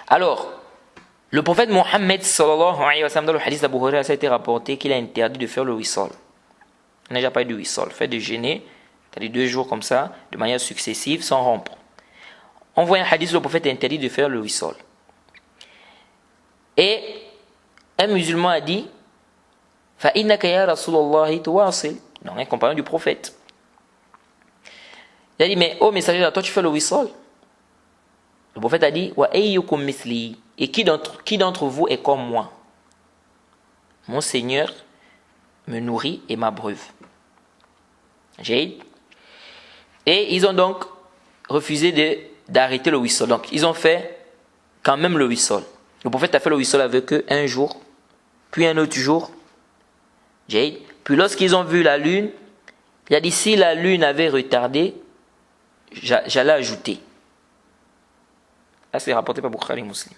Alors, le prophète Mohammed sallallahu alayhi wa sallam, dans le hadith d'Abu Huraira, ça a été rapporté qu'il a interdit de faire le wissal. On n'a déjà parlé du wissal, fait de jeûner, c'est-à-dire 2 jours comme ça, de manière successive, sans rompre. On voit un hadith où le prophète interdit de faire le wissal. Et un musulman a dit fa innaka ya Rasulallah tuwasil, donc un compagnon du prophète. Il a dit mais ô messager de toi tu fais le wissal. Le prophète a dit wa ayyukum mithli, et qui d'entre vous est comme moi? Mon Seigneur me nourrit et m'abreuve. Et ils ont donc refusé d'arrêter le wissal. Donc ils ont fait quand même le wissal. Le prophète a fait le wissal avec eux un jour, puis un autre jour. Puis lorsqu'ils ont vu la lune, il a dit si la lune avait retardé, j'allais ajouter. Là c'est rapporté par Bukhari Muslim.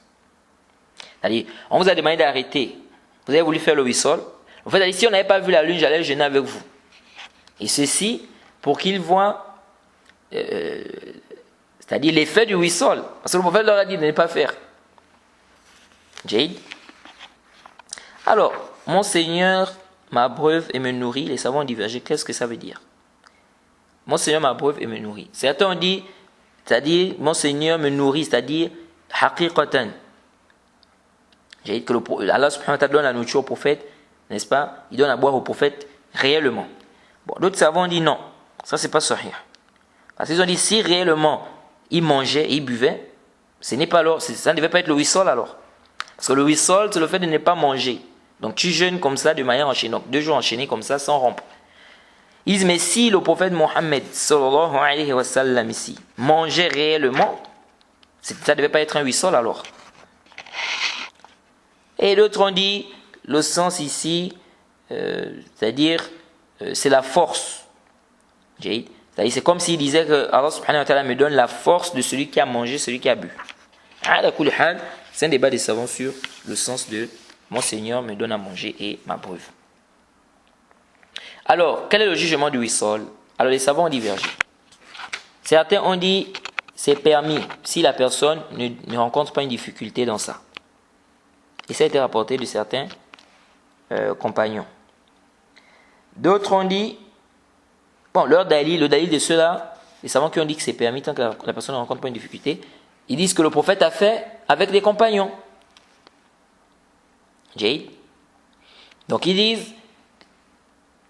C'est-à-dire, on vous a demandé d'arrêter. Vous avez voulu faire le wissal. En fait, si on n'avait pas vu la lune, j'allais jeûner avec vous. Et ceci, pour qu'ils voient, c'est-à-dire l'effet du wissal. Parce que le prophète leur a dit de ne pas faire. Alors, mon Seigneur m'abreuve et me nourrit. Les savants ont divergé. Qu'est-ce que ça veut dire? Mon Seigneur m'abreuve et me nourrit. Certains ont dit, c'est-à-dire, mon Seigneur me nourrit, c'est-à-dire, haqiqatan. Que Allah subhanahu wa ta'ala donne la nourriture au prophète, n'est-ce pas? Il donne à boire au prophète réellement. Bon, d'autres savants ont dit non, ça c'est pas sahih. Parce qu'ils ont dit si réellement il mangeait et il buvait, ça ne devait pas être le wissal alors. Parce que le wissal c'est le fait de ne pas manger. Donc tu jeûnes comme ça de manière enchaînée, donc 2 jours enchaînés comme ça sans rompre. Ils disent mais si le prophète Mohammed sallallahu alayhi wa sallam ici mangeait réellement, ça ne devait pas être un wissal alors. Et d'autres ont dit, le sens ici, c'est-à-dire, c'est la force. C'est-à-dire, c'est comme s'il disait que Allah subhanahu wa ta'ala me donne la force de celui qui a mangé, celui qui a bu. C'est un débat des savants sur le sens de mon Seigneur me donne à manger et m'abreuve. Alors, quel est le jugement du wissal? Alors, les savants ont divergé. Certains ont dit, c'est permis si la personne ne rencontre pas une difficulté dans ça. Et ça a été rapporté de certains compagnons. D'autres ont dit, bon, le dalil de ceux-là, les savants qui ont dit que c'est permis tant que la personne ne rencontre pas une difficulté, ils disent que le prophète a fait avec les compagnons. Donc ils disent,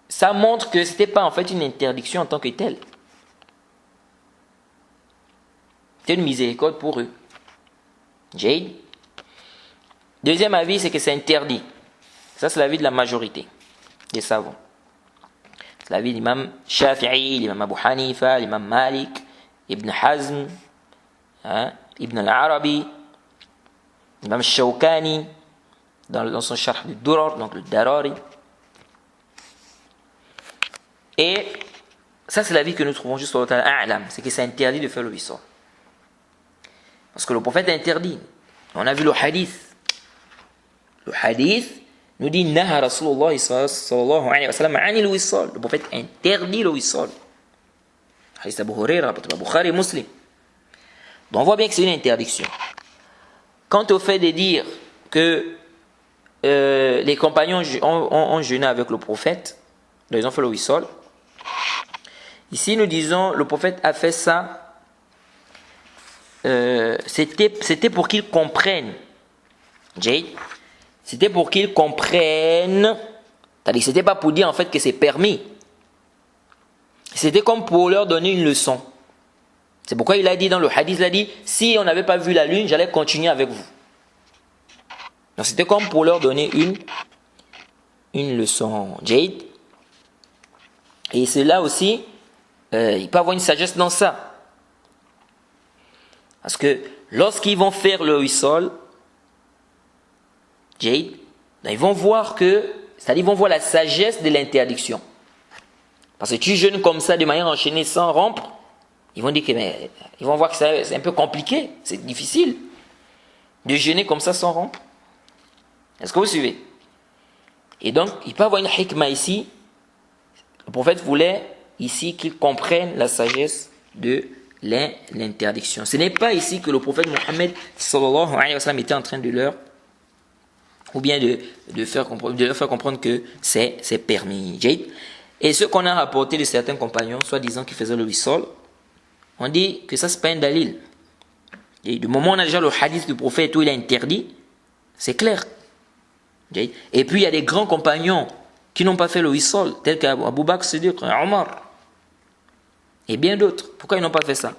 ça montre que ce n'était pas en fait une interdiction en tant que telle. C'était une miséricorde pour eux. Deuxième avis, c'est que c'est interdit. Ça, c'est l'avis de la majorité des savants. C'est l'avis de l'imam Shafi'i, l'imam Abu Hanifa, l'imam Malik, Ibn Hazm, Ibn al-Arabi, l'imam Shawkani, dans son Sharh du Durar, donc le Darari. Et ça, c'est l'avis que nous trouvons juste au A'lam, c'est que c'est interdit de faire le wissal. Parce que le prophète a interdit. On a vu le hadith. Le hadith nous dit Naha Rasulullah sallallahu alayhi wa sallam anil wissal. Le prophète interdit le wissal. Hadith Abu Huraira, Bukhari Muslim. Donc on voit bien que c'est une interdiction. Quant au fait de dire que les compagnons ont jeûné avec le prophète, ils ont fait le wissal. Ici nous disons le prophète a fait ça. C'était pour qu'ils comprennent. C'était pour qu'ils comprennent. C'est-à-dire, c'était pas pour dire en fait que c'est permis. C'était comme pour leur donner une leçon. C'est pourquoi il a dit dans le hadith, il a dit, si on n'avait pas vu la lune, j'allais continuer avec vous. Donc c'était comme pour leur donner une leçon. Et c'est là aussi, il peut y avoir une sagesse dans ça. Parce que lorsqu'ils vont faire le wissal, ils vont voir c'est-à-dire ils vont voir la sagesse de l'interdiction. Parce que tu jeûnes comme ça de manière enchaînée sans rompre, ils vont dire que ils vont voir que c'est un peu compliqué, c'est difficile de jeûner comme ça sans rompre. Est-ce que vous suivez? Et donc, il peut y avoir une hikmah ici. Le prophète voulait ici qu'ils comprennent la sagesse de l'interdiction. Ce n'est pas ici que le prophète Mohammed sallallahu alayhi wa sallam était en train de leur ou bien de leur faire comprendre que c'est permis. Et ce qu'on a rapporté de certains compagnons, soi-disant qui faisaient le wissal, on dit que ça c'est pas un dalil. Et du moment où on a déjà le hadith du prophète où il a interdit, c'est clair. Et puis il y a des grands compagnons qui n'ont pas fait le wissal, tels qu'Abu Bakr Siddiq, Omar, et bien d'autres. Pourquoi ils n'ont pas fait ça?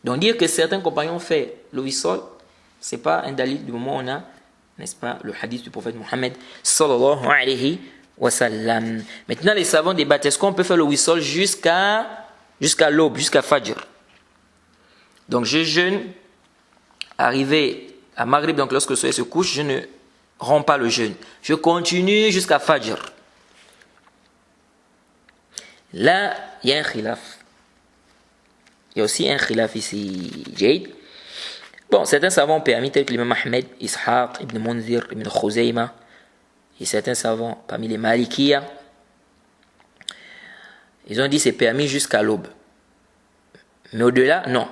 Donc dire que certains compagnons ont fait le wissal, c'est pas un dalil du moment où on a, n'est-ce pas, le hadith du prophète Mohammed sallallahu alayhi wa sallam. Maintenant les savants débattent, est-ce qu'on peut faire le wissal jusqu'à l'aube, jusqu'à Fajr? Donc je jeûne, arrivé à Maghrib, donc lorsque le soleil se couche, je ne romps pas le jeûne. Je continue jusqu'à Fajr. Là, il y a un khilaf. Il y a aussi un khilaf ici, Jade. Bon, certains savants ont permis, tels que l'imam Ahmed, Ishaq, Ibn Munzir, Ibn Khuzayma, et certains savants parmi les Malikiya, ils ont dit c'est permis jusqu'à l'aube. Mais au-delà, non.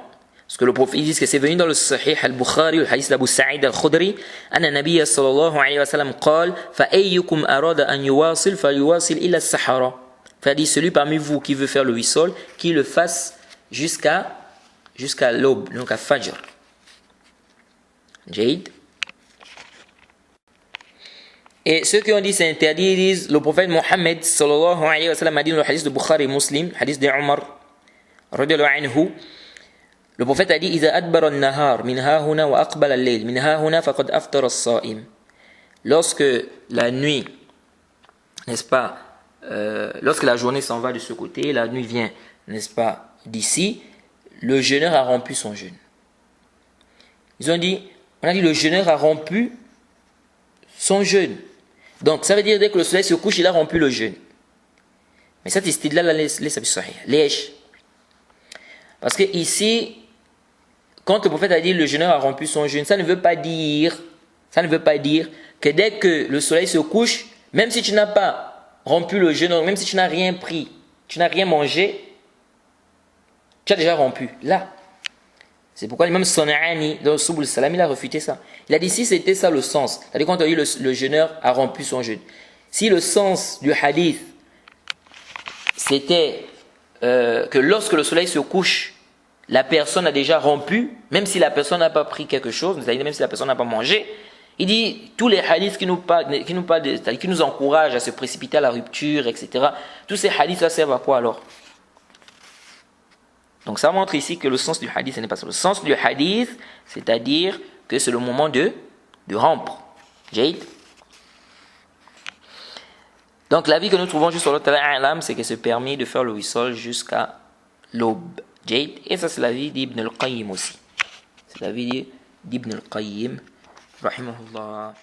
Parce que le prophète dit que c'est venu dans le Sahih al-Bukhari, le hadith d'Abu Sa'id al-Khudri, anna nabiyya sallallahu alayhi wa sallam qala fa ayyukum arada an yuwasil falyuwasil ila as-sahara. Fait dit celui parmi vous qui veut faire le wissal, qui le fasse jusqu'à l'aube, donc à Fajr. Jade. Et ceux qui ont dit c'est interdit, ils disent le prophète Mohammed sallallahu alayhi wa sallam a dit dans le hadith de Bukhari et Muslim, hadith de Omar radiyallahu anhu, le prophète a dit إذا أدبر النهار من ها هنا وأقبل الليل من ها هنا فقد أفطر الصائم. Lorsque la nuit, n'est-ce pas, lorsque la journée s'en va de ce côté, la nuit vient, n'est-ce pas, d'ici, le jeûneur a rompu son jeûne. Ils ont dit, on a dit le jeûneur a rompu son jeûne. Donc ça veut dire dès que le soleil se couche, il a rompu le jeûne. Mais cette istidlal laisse sahih. Lèche. Parce que ici, quand le prophète a dit le jeûneur a rompu son jeûne, ça ne veut pas dire que dès que le soleil se couche, même si tu n'as pas rompu le jeûne, même si tu n'as rien pris, tu n'as rien mangé, tu as déjà rompu. Là. C'est pourquoi l'imam Sana'ani, dans Subul Salam, il a refuté ça. Il a dit si c'était ça le sens, c'est-à-dire quand on dit le jeûneur a rompu son jeûne, si le sens du hadith c'était que lorsque le soleil se couche, la personne a déjà rompu, même si la personne n'a pas pris quelque chose, c'est-à-dire même si la personne n'a pas mangé, il dit tous les hadiths qui nous encouragent à se précipiter à la rupture, etc. Tous ces hadiths-là servent à quoi alors? Donc ça montre ici que le sens du hadith, ce n'est pas ça. Le sens du hadith, c'est-à-dire que c'est le moment de rompre. Jade. Donc l'avis que nous trouvons juste sur le Ta'ala, c'est que c'est permis de faire le wissal jusqu'à l'aube. Jade. Et ça c'est l'avis d'Ibn al-Qayyim aussi. C'est l'avis d'Ibn al-Qayyim, rahimahullah.